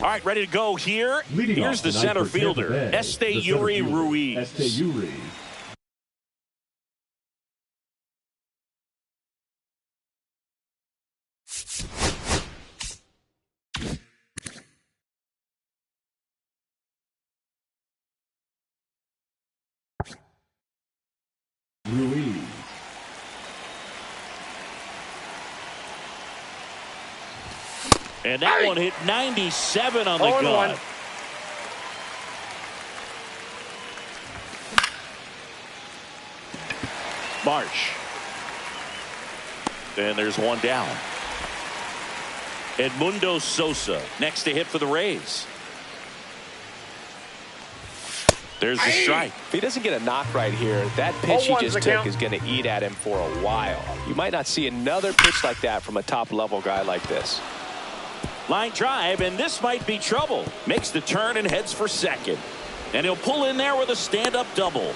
All right, ready to go here. Here's the center fielder, Esteury Ruiz. And that one hit 97 on the gun. Marsh. And there's one down. Edmundo Sosa next to hit for the Rays. There's the strike. If he doesn't get a knock right here, that pitch he just took is going to eat at him for a while. You might not see another pitch like that from a top-level guy like this. Line drive, and this might be trouble. Makes the turn and heads for second. And he'll pull in there with a stand-up double.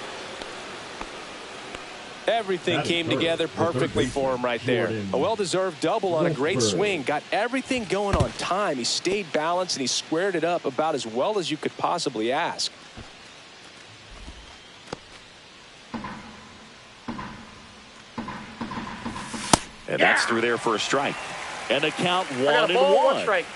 Everything came together perfectly for him right there. A well-deserved double on a great swing. Got everything going on time. He stayed balanced, and he squared it up about as well as you could possibly ask. And that's through there for a strike. And the count 1-1. Strike.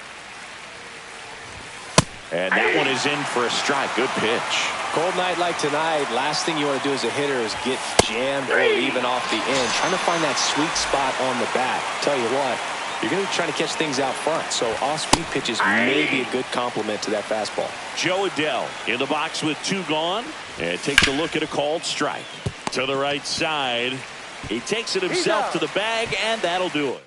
And that one is in for a strike. Good pitch. Cold night like tonight, last thing you want to do as a hitter is get jammed or even off the end. Trying to find that sweet spot on the bat. Tell you what, you're going to be trying to catch things out front. So off-speed pitches may be a good complement to that fastball. Joe Adell in the box with 2 gone. And takes a look at a called strike. To the right side. He takes it himself to the bag, and that'll do it.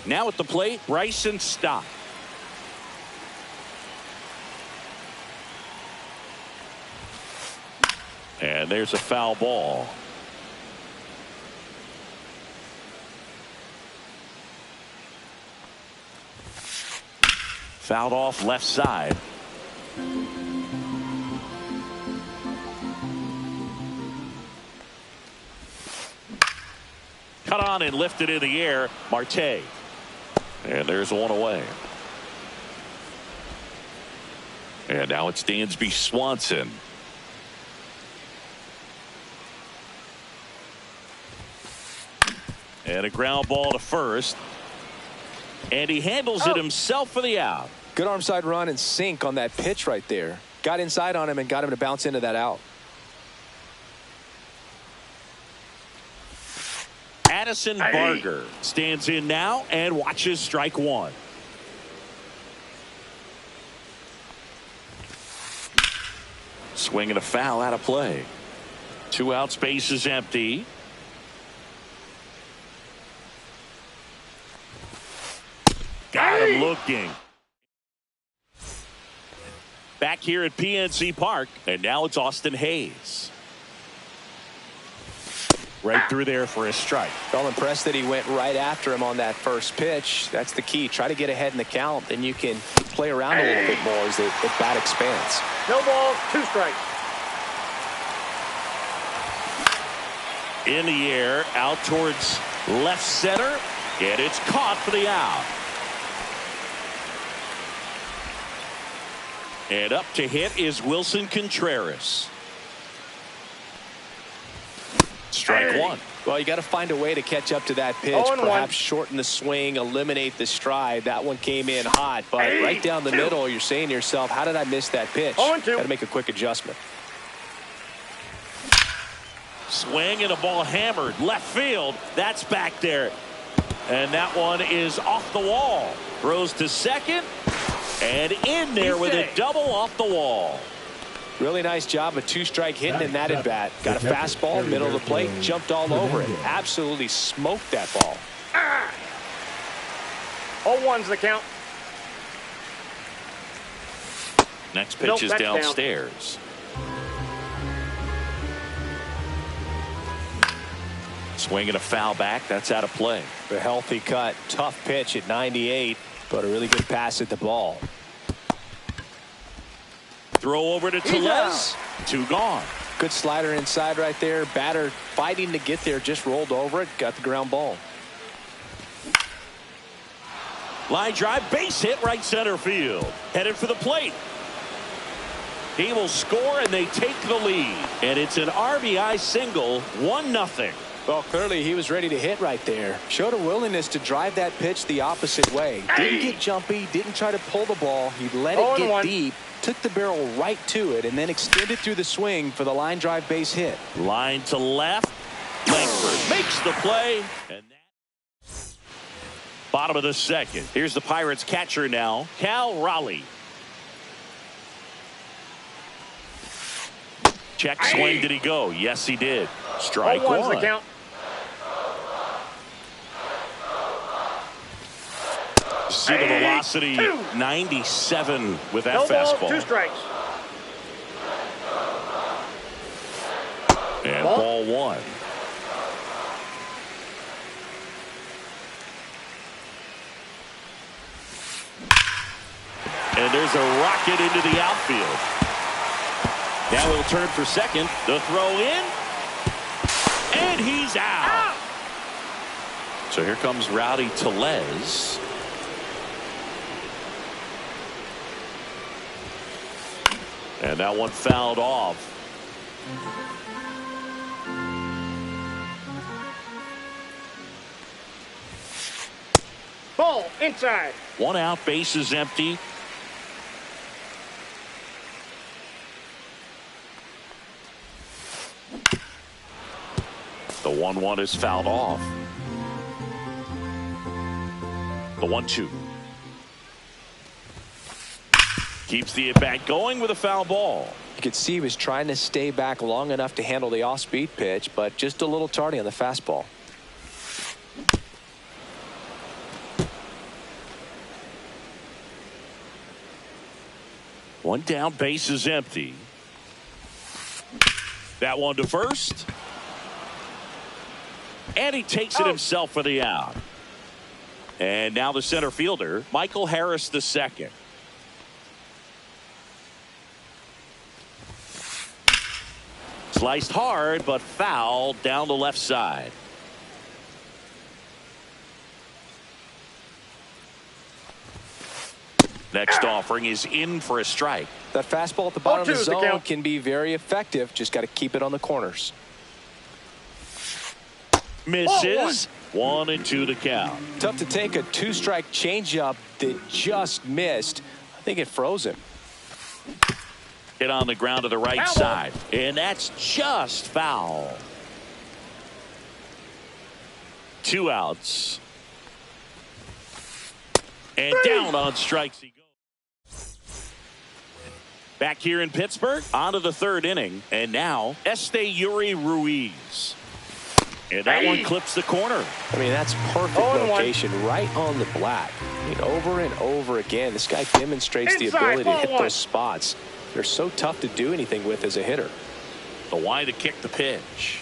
Now at the plate, Bryson Stott. And there's a foul ball. Fouled off left side. Cut on and lifted in the air. Marte. And there's one away. And now it's Dansby Swanson. And a ground ball to first. And he handles it himself for the out. Good arm side run and sink on that pitch right there. Got inside on him and got him to bounce into that out. Addison Barger stands in now and watches strike 1. Swing and a foul out of play. 2 outs, base is empty. Got him looking. Back here at PNC Park, and now it's Austin Hayes. Right through there for a strike. Well, impressed that he went right after him on that first pitch. That's the key. Try to get ahead in the count, then you can play around a little bit more as the bat expands. No balls, 2 strikes. In the air, out towards left center, and it's caught for the out. And up to hit is Wilson Contreras. Strike 1. Well, you got to find a way to catch up to that pitch. Perhaps shorten the swing, eliminate the stride. That one came in hot, but right down the middle, you're saying to yourself, how did I miss that pitch? Got to make a quick adjustment. Swing and a ball hammered left field. That's back there. And that one is off the wall. Throws to second. And in there with a double off the wall. Really nice job of 2-strike hitting in that at bat. Got a fastball, middle of the plate, jumped all over it. Absolutely smoked that ball. 0-1's the count. Next pitch is downstairs. Swing and a foul back. That's out of play. A healthy cut. Tough pitch at 98, but a really good pass at the ball. Throw over to Tellez. 2 gone. Good slider inside right there. Batter fighting to get there. Just rolled over it. Got the ground ball. Line drive, base hit, right center field. Headed for the plate. He will score, and they take the lead. And it's an RBI single, 1-0. Well, clearly he was ready to hit right there. Showed a willingness to drive that pitch the opposite way. Didn't get jumpy, didn't try to pull the ball. He let it get deep, took the barrel right to it, and then extended through the swing for the line drive base hit. Line to left. Langford makes the play. And that bottom of the second. Here's the Pirates catcher now, Cal Raleigh. Check swing. Did he go? Yes, he did. Strike one. The count. See the velocity, 97 with that fastball. Balls, 2 strikes. And ball 1. And there's a rocket into the outfield. Now he'll turn for second. The throw in. And he's out. So here comes Rowdy Tellez. And that one fouled off. Ball inside. 1 out, base is empty. The 1-1 is fouled off. The 1-2. Keeps the at-bat going with a foul ball. You could see he was trying to stay back long enough to handle the off-speed pitch, but just a little tardy on the fastball. One down, base is empty. That one to first. And he takes it himself for the out. And now the center fielder, Michael Harris II. Sliced hard, but foul down the left side. Next offering is in for a strike. That fastball at the bottom of the zone can be very effective. Just got to keep it on the corners. Misses. 1 and 2 to count. Tough to take a 2-strike changeup that just missed. I think it froze him. Hit on the ground to the right side. And that's just foul. 2 outs. And down on strikes he goes. Back here in Pittsburgh, on to the 3rd inning. And now, Esteury Ruiz. And that one clips the corner. I mean, that's perfect location, right on the black. I mean, over and over again, this guy demonstrates the ability to hit those spots. They're so tough to do anything with as a hitter. The wide to kick the pitch.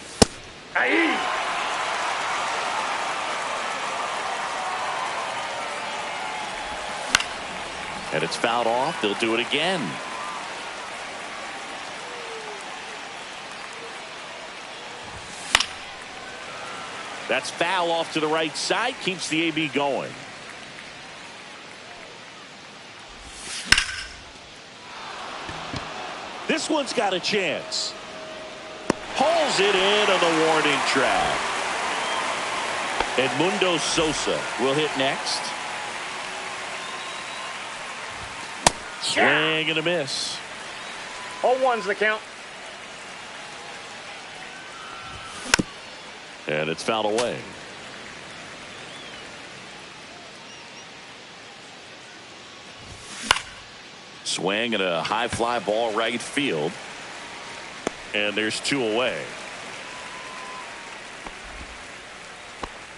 And it's fouled off. They'll do it again. That's foul off to the right side. Keeps the AB going. This one's got a chance. Hauls it in on the warning track. Edmundo Sosa will hit next. Swing and a miss. 0-1's the count. And it's fouled away. Swing and a high fly ball right field. And there's 2 away.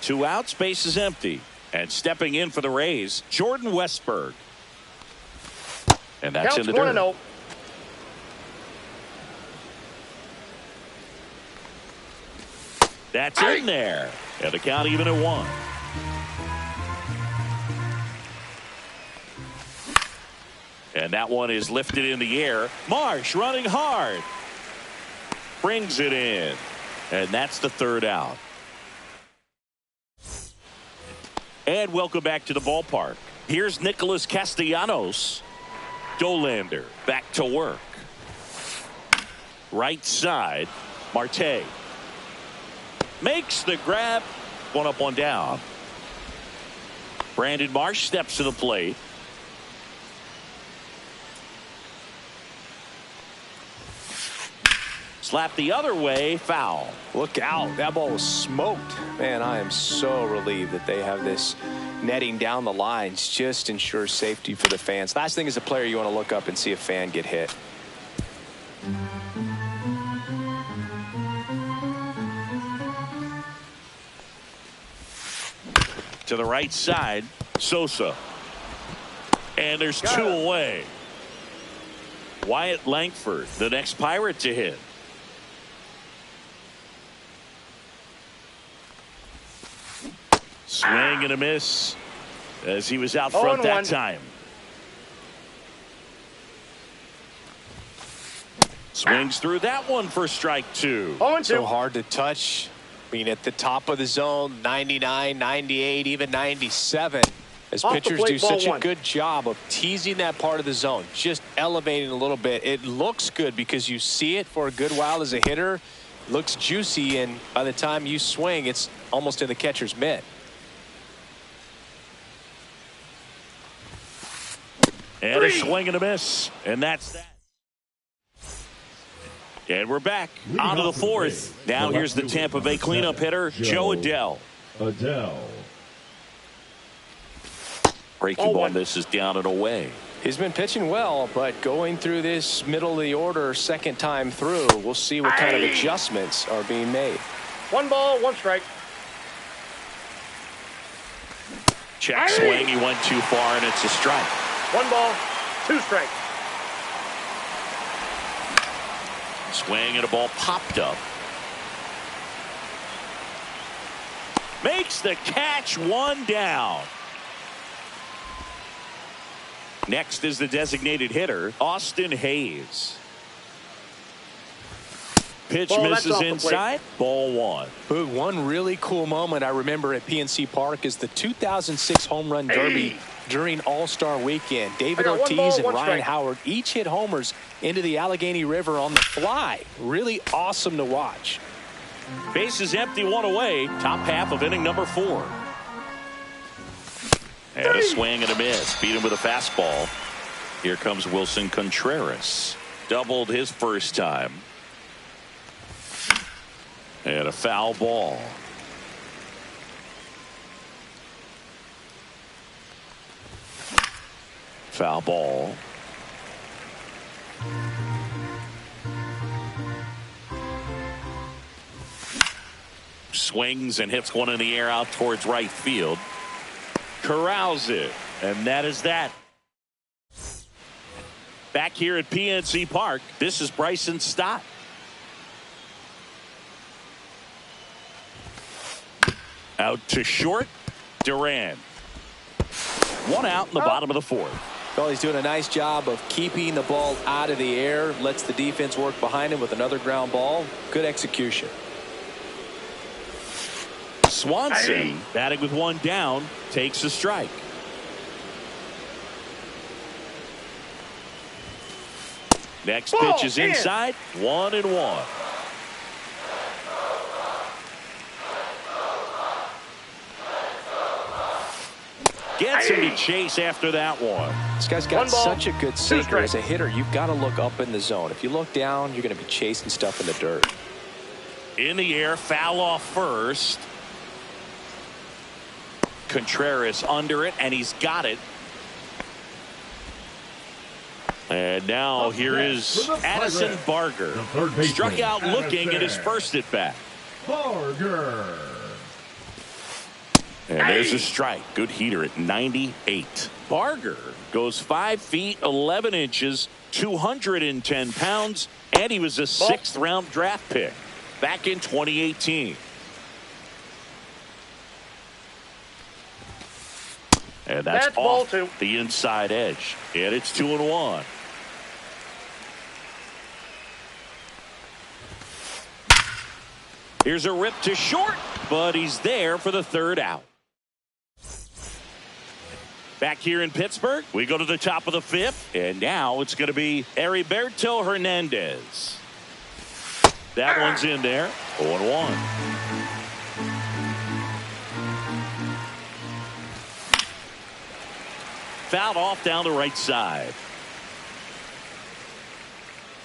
2 outs, base is empty. And stepping in for the Rays, Jordan Westburg. And that's Counts in the dirt. 1-0. That's in there. And the count even at 1. And that one is lifted in the air. Marsh running hard. Brings it in. And that's the 3rd out. And welcome back to the ballpark. Here's Nicholas Castellanos. Dolander back to work. Right side. Marte makes the grab. One up, one down. Brandon Marsh steps to the plate. Slap the other way, foul. Look out, that ball was smoked. Man, I am so relieved that they have this netting down the lines. Just ensures safety for the fans. Last thing as a player, you want to look up and see a fan get hit. To the right side, Sosa. And there's two away. Wyatt Langford, the next Pirate to hit. Swing and a miss as he was out front that time. Swings through that one for strike two. So hard to touch. I mean, at the top of the zone, 99, 98, even 97. As pitchers do such a good job of teasing that part of the zone, just elevating a little bit. It looks good because you see it for a good while as a hitter. Looks juicy, and by the time you swing, it's almost in the catcher's mitt. And a swing and a miss. And that's that. And we're back on to the fourth. Now here's the Tampa Bay cleanup hitter, Joe Adell. Breaking ball, this is down and away. He's been pitching well, but going through this middle of the order second time through, we'll see what kind of adjustments are being made. 1 ball, 1 strike. Check swing, he went too far, and it's a strike. 1 ball, 2 strikes. Swing and a ball popped up. Makes the catch, 1 down. Next is the designated hitter, Austin Hayes. Pitch misses inside, ball 1. One really cool moment I remember at PNC Park is the 2006 Home Run Derby during All-Star Weekend. David Ortiz and Ryan Howard each hit homers into the Allegheny River on the fly. Really awesome to watch. Bases empty, 1 away, top half of inning number 4. And a swing and a miss. Beat him with a fastball. Here comes Wilson Contreras. Doubled his first time. And a foul ball. Foul ball. Swings and hits one in the air out towards right field. Corrals it, and that is that. Back here at PNC Park, this is Bryson Stott. Out to short, Duran. 1 out in the bottom of the 4th. Well, he's doing a nice job of keeping the ball out of the air, lets the defense work behind him with another ground ball. Good execution. Swanson, batting with 1 down, takes a strike. Next pitch is inside, 1-1. Gets him to chase after that one. This guy's got such a good sinker. As a hitter, you've got to look up in the zone. If you look down, you're going to be chasing stuff in the dirt. In the air, foul off first. Contreras under it, and he's got it. And now here is Addison Barger. Struck out looking at his first at bat. Barger. And there's a strike. Good heater at 98. Barger goes 5 feet 11 inches, 210 pounds, and he was a 6th round draft pick back in 2018. And that's off the inside edge. And it's 2-1. Here's a rip to short, but he's there for the 3rd out. Back here in Pittsburgh, we go to the top of the fifth, and now it's going to be Heriberto Hernandez. That one's in there. 0-1. Fouled off down the right side.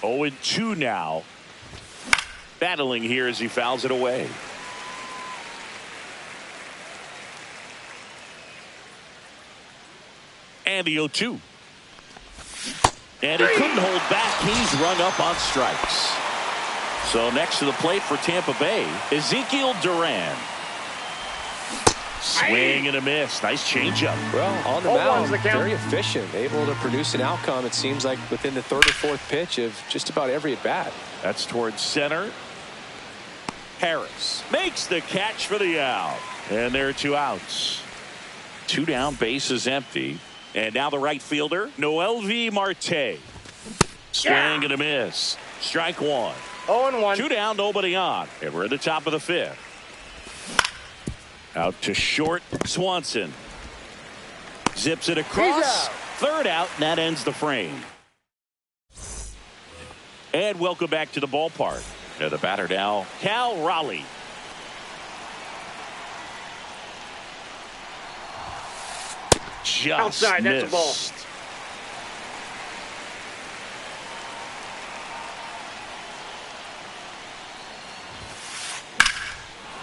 0-2 now. Battling here as he fouls it away. And the 0-2. And he couldn't hold back. He's rung up on strikes. So next to the plate for Tampa Bay, Ezekiel Duran. Swing and a miss. Nice changeup. Well, on the mound, very efficient, able to produce an outcome, it seems like, within the third or fourth pitch of just about every at-bat. That's towards center. Harris makes the catch for the out. And there are 2 outs. 2 down, base is empty. And now the right fielder, Noelvi Marte. Swing and a miss. Strike 1. 0-1. 2 down, nobody on. And we're at the top of the fifth. Out to short, Swanson. Zips it across. Third out, and that ends the frame. And welcome back to the ballpark. And the batter now, Cal Raleigh. Just outside, missed. that's a ball.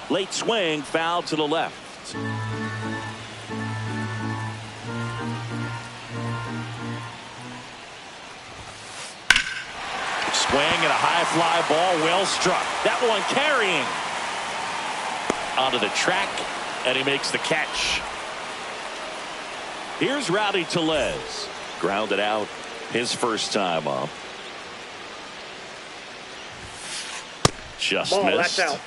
Late swing, foul to the left. Swing and a high fly ball, well struck. That one carrying onto the track, and he makes the catch. Here's Rowdy Tellez. Grounded out his first time up. Just missed. That's out.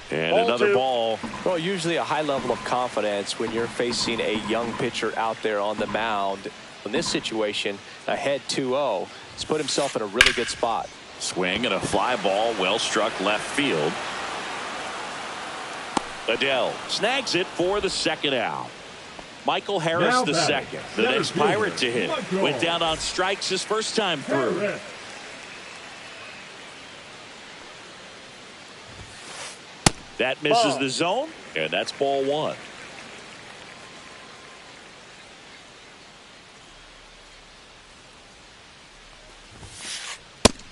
And Ball another 2. ball. Well, usually a high level of confidence when you're facing a young pitcher out there on the mound. In this situation, ahead 2-0, he's put himself in a really good spot. Swing and a fly ball, well struck left field. Adele snags it for the second out. Michael Harris Now the batting, second. The center next fielder, Pirate to hit. Michael Went down on strikes his first time through. Harris. That misses Ball. the zone, and that's ball 1.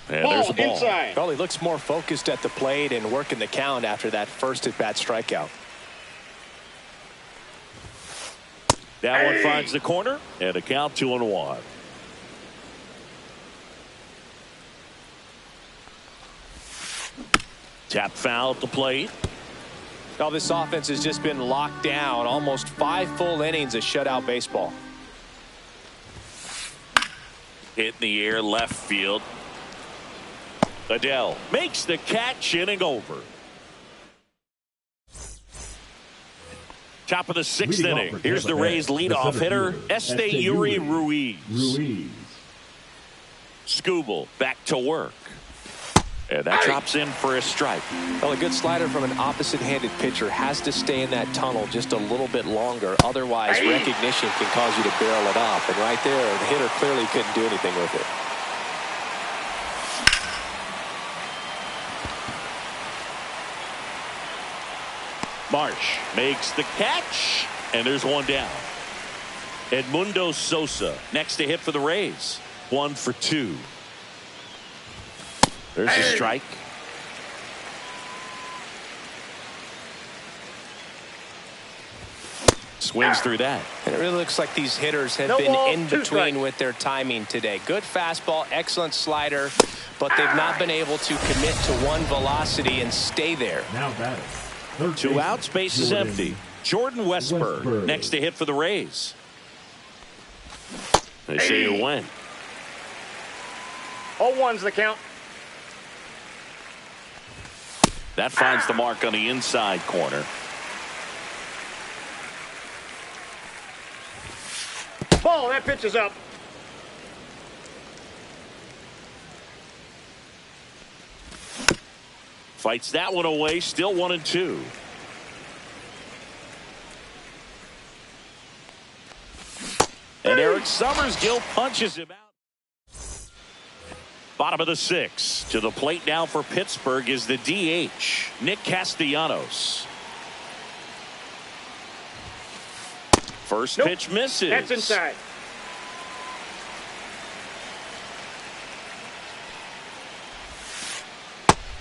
And there's a ball. Inside. Well, he looks more focused at the plate and working the count after that first at-bat strikeout. That one finds the corner, and a count 2-1. Tap foul at the plate. Now this offense has just been locked down. Almost 5 full innings of shutout baseball. Hit in the air, left field. Adele makes the catch, inning over. Top of the 6th inning. Here's the Rays leadoff hitter, Esteury Ruiz. Skubal back to work. And that drops in for a strike. Well, a good slider from an opposite-handed pitcher has to stay in that tunnel just a little bit longer. Otherwise, recognition can cause you to barrel it up. And right there, the hitter clearly couldn't do anything with it. Marsh makes the catch, and there's one down. Edmundo Sosa next to hit for the Rays. 1 for 2. There's a strike. Swings through that. And it really looks like these hitters have No been ball, in 2 between strikes. with their timing today. Good fastball, excellent slider, but they've not been able to commit to one velocity and stay there. Now batting. Third 2 baseman, outs, base is Jordan empty. Jordan Westburg next to hit for the Rays. They say you win. 0-1's the count. That finds the mark on the inside corner. Ball, that pitch is up. Fights that one away. Still 1-2. And Eric Summersgill punches him out. Bottom of the 6th. To the plate now for Pittsburgh is the DH, Nick Castellanos. First pitch misses. That's inside.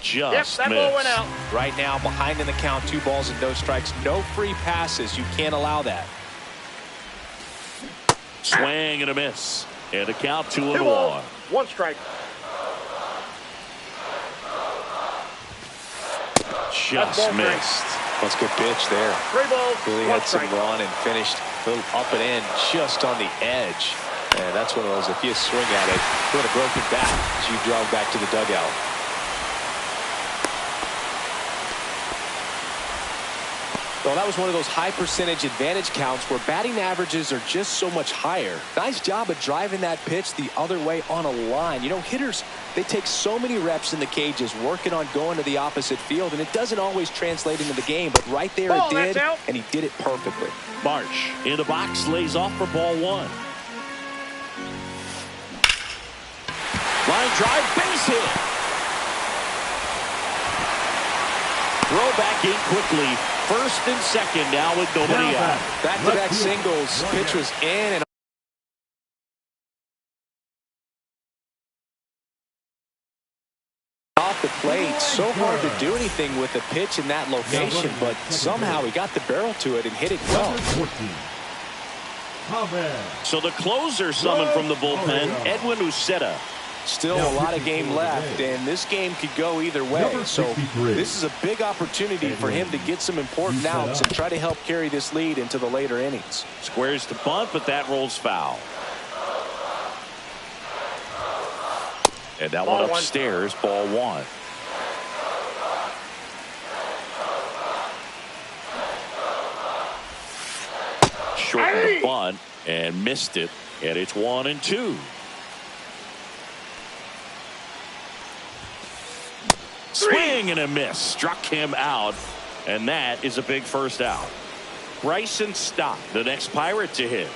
Just that missed. ball went out. Right now, behind in the count, 2 balls and no strikes. No free passes. You can't allow that. Swing and a miss. And a count 2-1. 1 strike. Just missed. That's a good pitch there. 3 balls. Really 1 had some strike. run and finished a little up and in just on the edge. And that's one of those, if you swing at it with a broken bat, as you drive back to the dugout. Well, that was one of those high percentage advantage counts where batting averages are just so much higher. Nice job of driving that pitch the other way on a line. You know, hitters, they take so many reps in the cages working on going to the opposite field, and it doesn't always translate into the game, but right there it did, and he did it perfectly. Marsh in the box, lays off for ball 1. Line drive, base hit. Throw back in quickly. First and second now with nobody out. Back-to-back singles. Pitch was in and off the plate. So hard to do anything with a pitch in that location, but somehow he got the barrel to it and hit it well. So the closer summoned from the bullpen, Edwin Uceta. Still a lot of game left, and this game could go either way. So this is a big opportunity for him to get some important outs and try to help carry this lead into the later innings. Squares to bunt, but that rolls foul. And that one upstairs, ball 1. Shortened the bunt and missed it, and it's 1-2. Swing and a miss. Struck him out, and that is a big first out. Bryson Stott, the next Pirate to hit.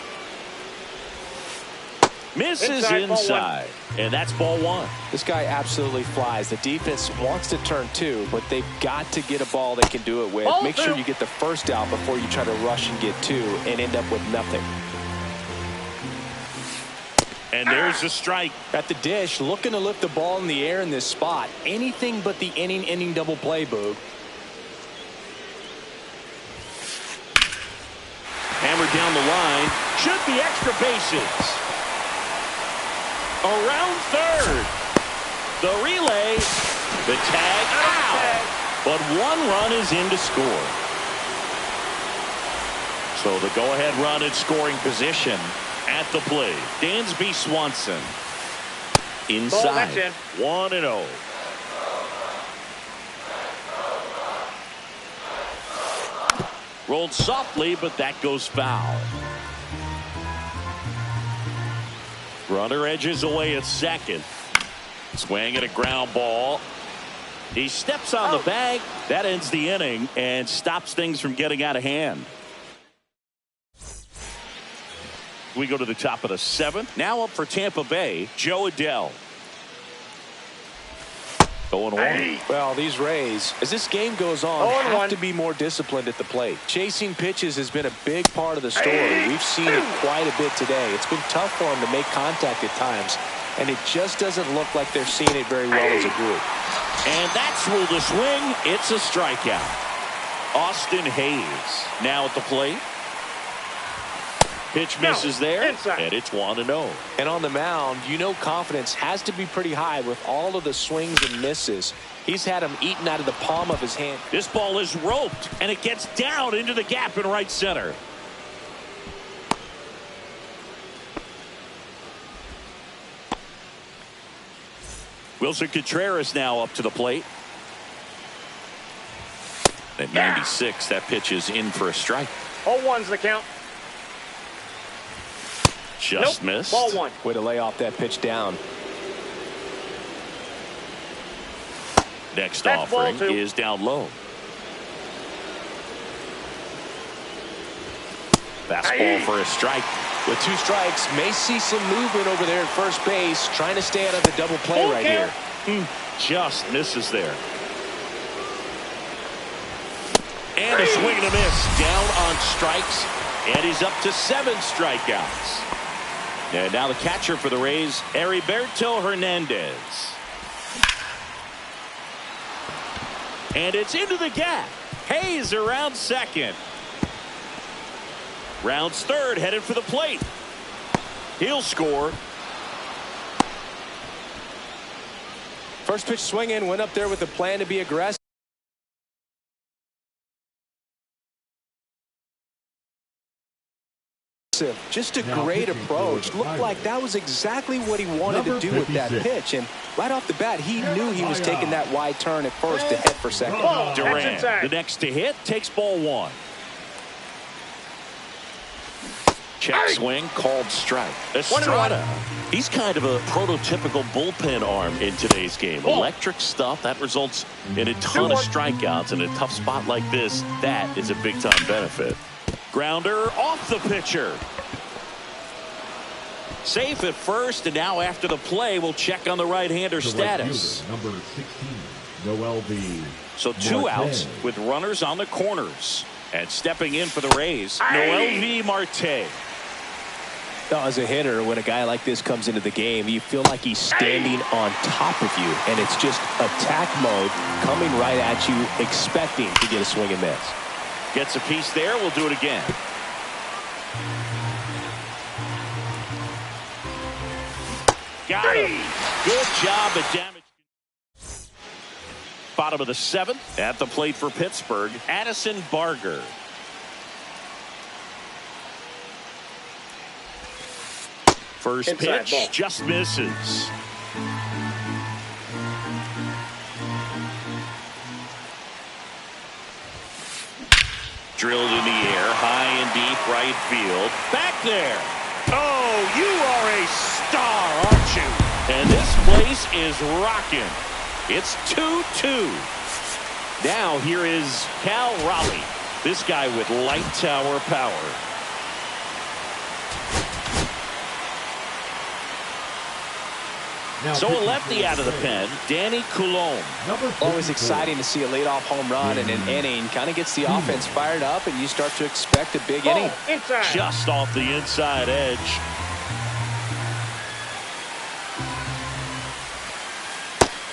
Misses inside, and that's ball 1. This guy absolutely flies. The defense wants to turn 2, but they've got to get a ball they can do it with. Make sure you get the first out before you try to rush and get 2 and end up with nothing. And there's a strike. At the dish, looking to lift the ball in the air in this spot. Anything but the inning double play, Boog. Hammered down the line. Should be extra bases. Around third. The relay. The tag out. But 1 run is in to score. So the go-ahead run in scoring position. At the plate, Dansby Swanson. Inside, 1-0. Rolled softly, but that goes foul. Runner edges away at second. Swing at a ground ball. He steps on the bag. That ends the inning and stops things from getting out of hand. We go to the top of the 7th. Now up for Tampa Bay, Joe Adell. Going on. Well, these Rays, as this game goes on, have to be more disciplined at the plate. Chasing pitches has been a big part of the story. We've seen it quite a bit today. It's been tough for them to make contact at times, and it just doesn't look like they're seeing it very well as a group. And that's ruled a swing. It's a strikeout. Austin Hayes now at the plate. Pitch misses there, and it's 1-0. And on the mound, you know confidence has to be pretty high with all of the swings and misses. He's had them eaten out of the palm of his hand. This ball is roped, and it gets down into the gap in right center. Wilson Contreras now up to the plate. At 96, that pitch is in for a strike. 0-1's the count. Just missed. Ball 1. Way to lay off that pitch down. Next That's ball offering two. is down low. Fastball for a strike. With 2 strikes, may see some movement over there at first base, trying to stay out of the double play Full right count. here. Just misses there. And a swing and a miss. Down on strikes. And he's up to 7 strikeouts. And now the catcher for the Rays, Heriberto Hernandez. And it's into the gap. Hayes around second. Rounds third, headed for the plate. He'll score. First pitch swing in, went up there with a plan to be aggressive. Just a great approach. Looked like that was exactly what he wanted to do with that pitch. And right off the bat, he knew he was taking that wide turn at first to head for second. Duran, the next to hit, takes ball 1. Check swing, called strike. Estrada, he's kind of a prototypical bullpen arm in today's game. Electric stuff that results in a ton of strikeouts in a tough spot like this. That is a big-time benefit. Grounder off the pitcher. Safe at first, and now after the play, we'll check on the right-hander status. Number 16, MLB. So 2 outs with runners on the corners. And stepping in for the Rays, MLB Marte. As a hitter, when a guy like this comes into the game, you feel like he's standing on top of you, and it's just attack mode coming right at you, expecting to get a swing and miss. Gets a piece there. We'll do it again. Got him. Good job at damage. Bottom of the 7th. At the plate for Pittsburgh, Addison Barger. First Inside pitch ball. just misses. Drilled in the air, high and deep right field. Back there. Oh, you are a star, aren't you? And this place is rocking. It's 2-2. Now here is Cal Raleigh. This guy with light tower power. So a lefty out of the pen, Danny Coulombe. Always exciting to see a leadoff home run in an inning. Kind of gets the offense fired up, and you start to expect a big inning. Inside. Just off the inside edge.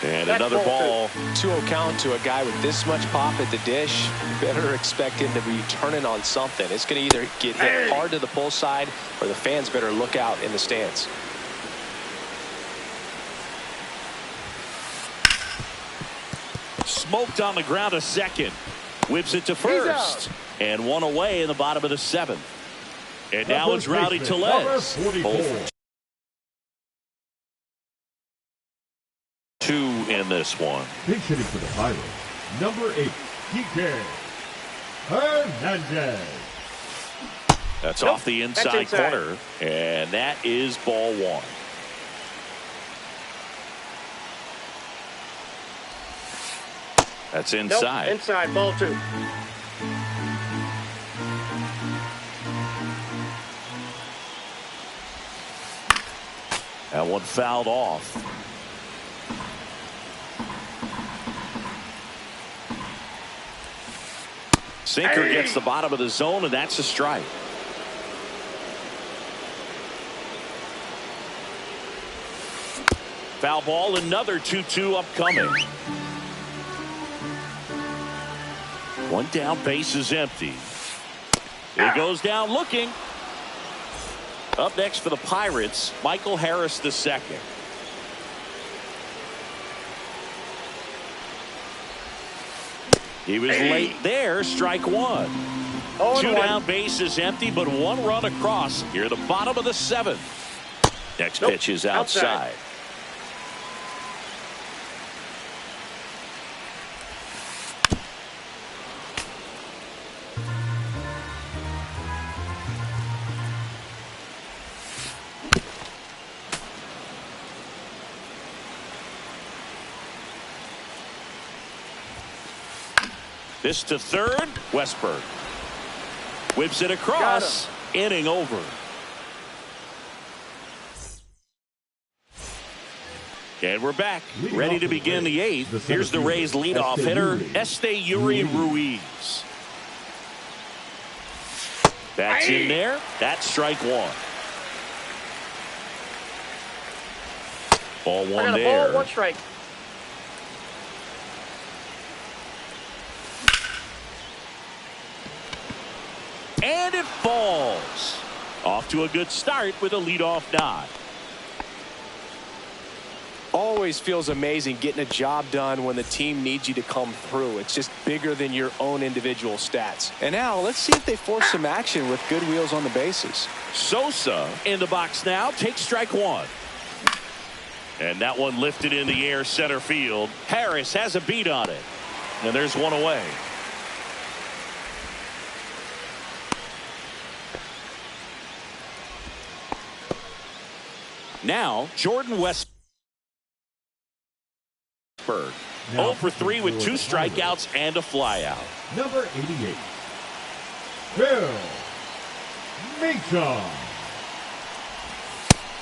And That's another ball. 2-0 count to a guy with this much pop at the dish. You better expect him to be turning on something. It's going to either get hit hard to the pull side, or the fans better look out in the stands. Smoked on the ground to second. Whips it to first. And 1 away in the bottom of the 7th. And now it's Rowdy Tellez. 2 in this one. Pinch hitting for the Pirates, number 8, DK Hernandez. That's off the inside corner. And that is ball 1. That's inside. Nope. Inside, ball 2. That one fouled off. Sinker gets the bottom of the zone, and that's a strike. Foul ball, another 2-2 upcoming. One down, base is empty. He goes down looking. Up next for the Pirates, Michael Harris II. He was late there, strike 1. 2 down, base is empty, but 1 run across here, the bottom of the 7th. Next pitch is outside. This to third. Westberg whips it across. Inning over. And we're back, ready to begin the eighth. Here's the Rays leadoff hitter, Yuri Ruiz. That's in there. That's strike one. Ball one there. Ball, one strike. And it falls. Off to a good start with a leadoff nod. Always feels amazing getting a job done when the team needs you to come through. It's just bigger than your own individual stats. And now let's see if they force some action with good wheels on the bases. Sosa in the box now, takes strike one. And that one lifted in the air center field. Harris has a beat on it. And there's one away. Now Jordan Westberg. 0 for 3 with 2 strikeouts and a flyout. Number 88, Bill Meacham.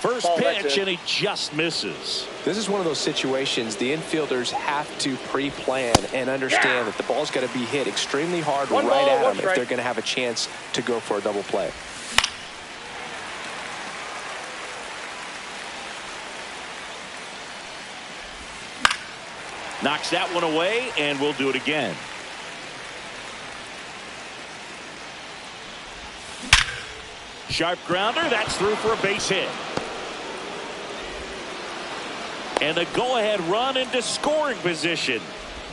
First pitch, and he just misses. This is one of those situations the infielders have to pre-plan and understand that the ball's got to be hit extremely hard right at them if they're going to have a chance to go for a double play. Knocks that one away, and we'll do it again. Sharp grounder, that's through for a base hit. And a go-ahead run into scoring position.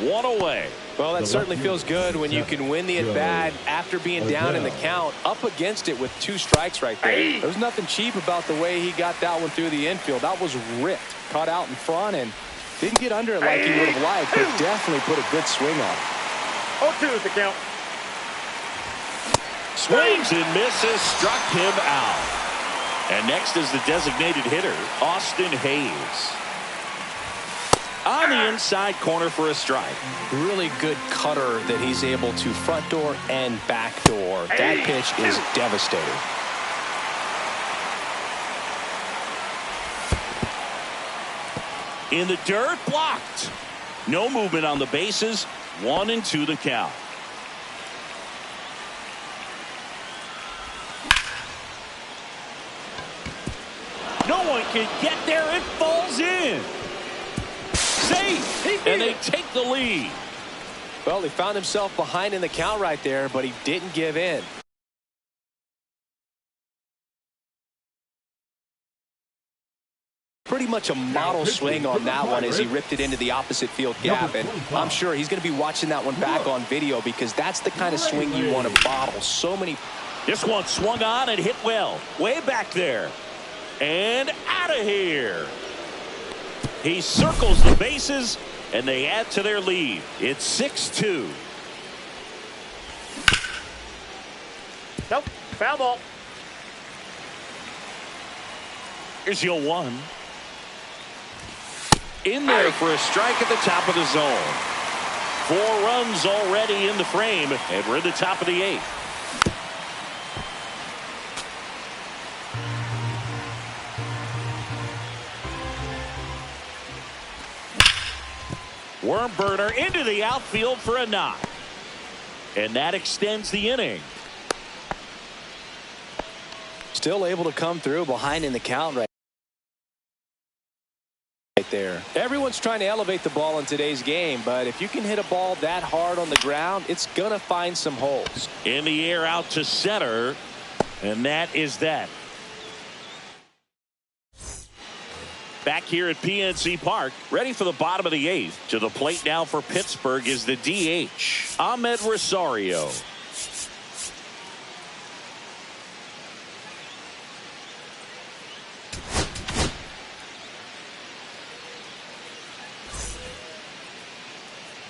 One away. Well, that certainly feels good when you can win the at-bat after being down in the count, up against it with 2 strikes right there. There's nothing cheap about the way he got that one through the infield. That was ripped, caught out in front, and didn't get under it like he would have liked, but definitely put a good swing on it. 0-2 is the count. Swings and misses, struck him out. And next is the designated hitter, Austin Hayes. On the inside corner for a strike. Really good cutter that he's able to front door and back door. That pitch is devastating. In the dirt, blocked. No movement on the bases. 1-2 the count. No one can get there. It falls in. Safe. And they take the lead. Well, he found himself behind in the count right there, but he didn't give in. Pretty much a model swing on that one as he ripped it into the opposite field gap, and I'm sure he's going to be watching that one back on video because that's the kind of swing you want to bottle. So many. This one swung on and hit well. Way back there. And out of here. He circles the bases, and they add to their lead. It's 6-2. Nope, foul ball. Here's your 1. In there for a strike at the top of the zone. 4 runs already in the frame, and we're in the top of the 8th. Worm burner into the outfield for a knock. And that extends the inning. Still able to come through behind in the count right there. Everyone's trying to elevate the ball in today's game, but if you can hit a ball that hard on the ground, it's going to find some holes. In the air out to center, and that is that. Back here at PNC Park, ready for the bottom of the 8th. To the plate now for Pittsburgh is the DH, Ahmed Rosario.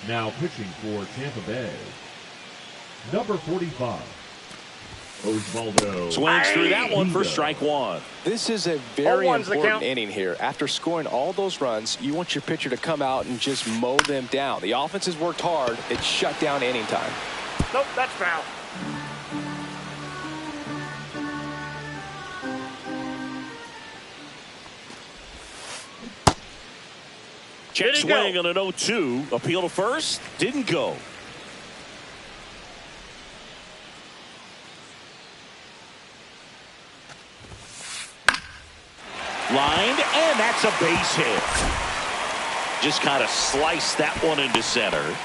Now pitching for Tampa Bay, number 45, Osvaldo. Swings through that one for strike one. This is a very 0-1's the important count. inning here. After scoring all those runs, you want your pitcher to come out and just mow them down. The offense has worked hard. It's shut down inning time. Nope, that's foul. Check Did he swing go? on an 0-2. Appeal to first. Didn't go. Lined, and that's a base hit. Just kind of sliced that one into center.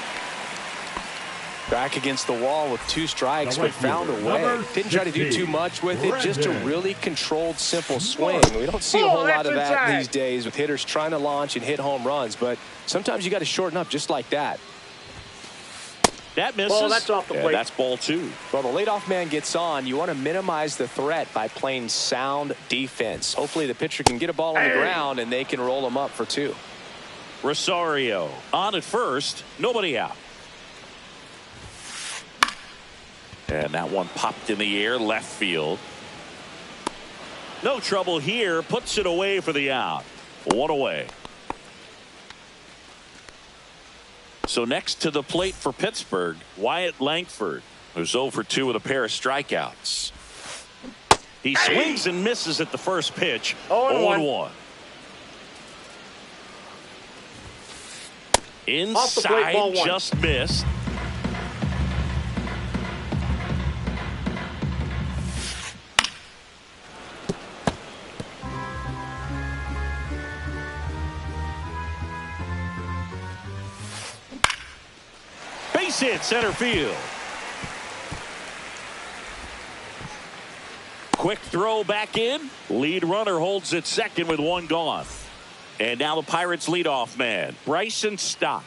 Back against the wall with 2 strikes, The but right found a fielder, way. number Didn't try to do 60, too much with it. Just a Brandon. really controlled, simple swing. We don't see a Oh, whole lot that's of that inside. these days with hitters trying to launch and hit home runs. But sometimes you got to shorten up just like that. That misses. Ball, that's off the And plate. that's ball 2. Well, the leadoff man gets on. You want to minimize the threat by playing sound defense. Hopefully the pitcher can get a ball on the ground and they can roll him up for 2. Rosario on at first. Nobody out. And that one popped in the air left field. No trouble here. Puts it away for the out. 1 away. So next to the plate for Pittsburgh, Wyatt Langford, who's 0 for 2 with a pair of strikeouts. He swings and misses at the first pitch. 0-1. 0-1. Off the plate, ball Inside, 1. just missed. Base hit center field. Quick throw back in. Lead runner holds at second with 1 gone. And now the Pirates leadoff man, Bryson Stott.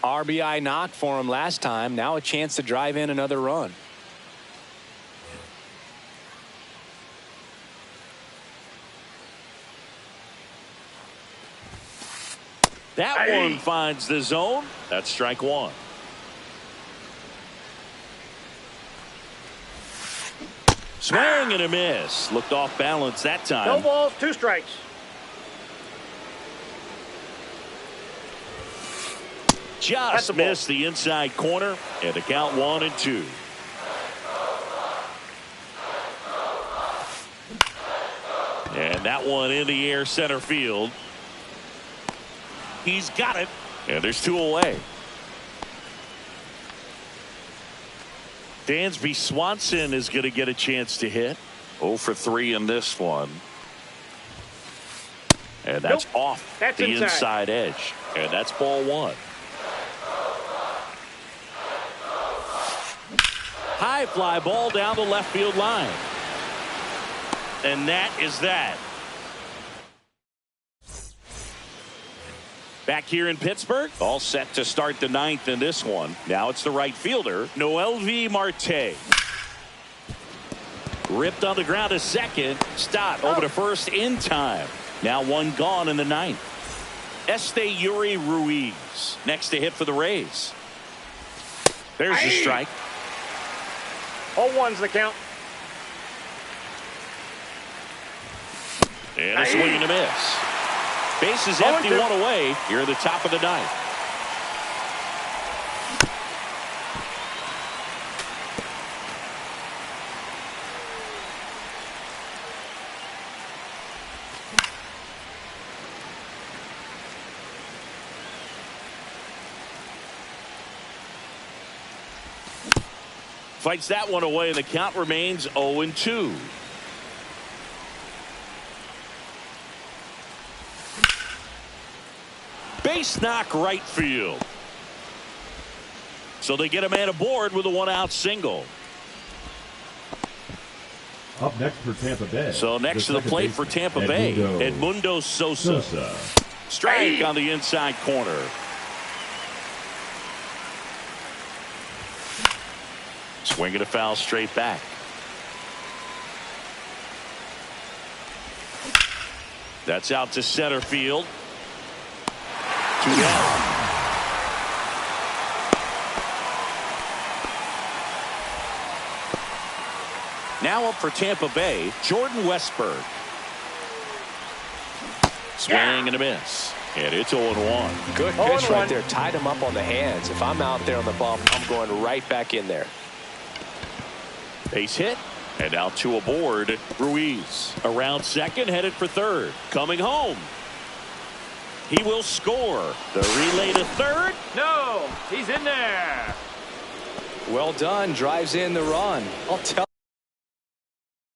RBI knock for him last time. Now a chance to drive in another run. That one finds the zone. That's strike 1. Swing and a miss. Looked off balance that time. No balls, 2 strikes. That's Just a ball. missed the inside corner, and the count 1-2. And that one in the air center field. He's got it, and there's 2 away. Dansby Swanson is going to get a chance to hit. 0 for 3 in this one. And that's Nope. off That's the inside. inside edge. And that's ball 1. High fly ball down the left field line. And that is that. Back here in Pittsburgh, all set to start the 9th in this one. Now it's the right fielder, Noelvi Marte. Ripped on the ground to second. Stott over to first in time. Now 1 gone in the 9th. Yuri Ruiz next to hit for the Rays. There's the strike. 0-1's the count. And a swing and a miss. Bases empty, 0-2. 1 away here at the top of the 9th. Fights that one away, and the count remains 0-2. Base knock right field. So they get a man aboard with a 1-out single. Up next for Tampa Bay. So next to the second plate for baseman, Tampa Bay, Edmundo Edmundo Sosa. Sosa. Strike on the inside corner. Swing and a foul straight back. That's out to center field. 2 down. Now up for Tampa Bay, Jordan Westburg. Swing and a miss. And it's 0-1. Good pitch right there. Tied him up on the hands. If I'm out there on the bump, I'm going right back in there. Base hit. And out to aboard Ruiz. Around second, headed for third. Coming home. He will score. The relay to third. No, he's in there. Well done. Drives in the run. I'll tell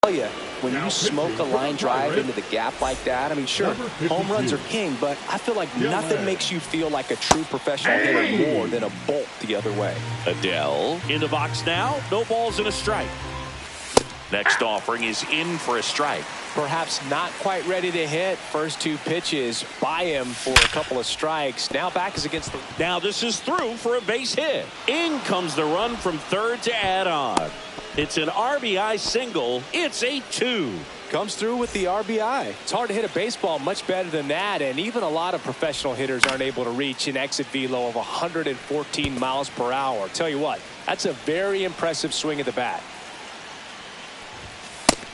you, when you smoke a line drive into the gap like that, I mean, sure, home runs are king, but I feel like nothing makes you feel like a true professional hitter more than a bolt the other way. Adele in the box now. No balls and a strike. Next offering is in for a strike. Perhaps not quite ready to hit. First two pitches by him for a couple of strikes. Now back is against the... Now this is through for a base hit. In comes the run from third to add on. It's an RBI single. It's 8-2. Comes through with the RBI. It's hard to hit a baseball much better than that, and even a lot of professional hitters aren't able to reach an exit velo of 114 miles per hour. Tell you what, that's a very impressive swing of the bat.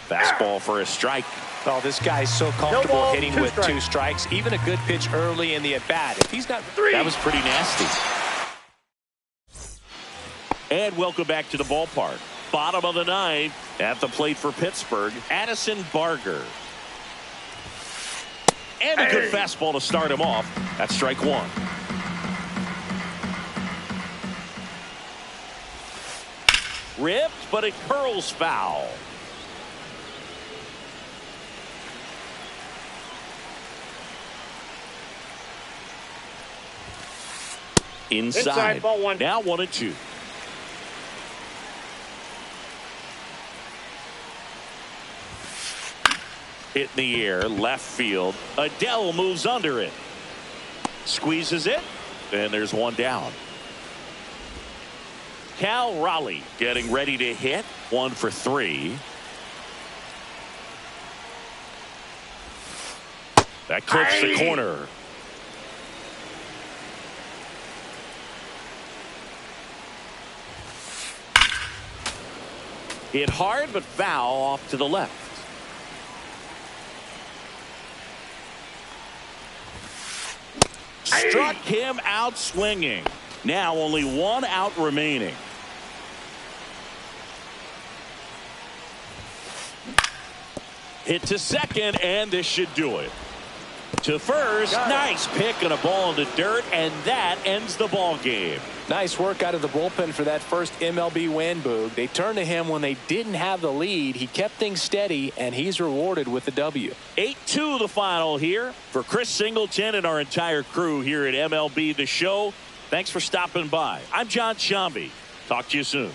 Fastball for a strike. Oh, this guy's so comfortable hitting with two strikes. Even a good pitch early in the at-bat. If he's not... That was pretty nasty. And welcome back to the ballpark. Bottom of the ninth. At the plate for Pittsburgh, Addison Barger. And a good fastball to start him off. That's strike one. Ripped, but it curls foul. Inside. Ball one. Now 1-2. Hit in the air, left field. Adele moves under it. Squeezes it. And there's one down. Cal Raleigh getting ready to hit. 1 for 3. That clips the corner. Hit hard, but foul off to the left. Struck him out swinging. Now only 1 out remaining. Hit to second, and this should do it. To first, nice pick and a ball in the dirt, and that ends the ball game. Nice work out of the bullpen for that first MLB win, Boog. They turned to him when they didn't have the lead. He kept things steady, and he's rewarded with the W. 8-2 the final here. For Chris Singleton and our entire crew here at MLB The Show, thanks for stopping by. I'm John Shambi. Talk to you soon.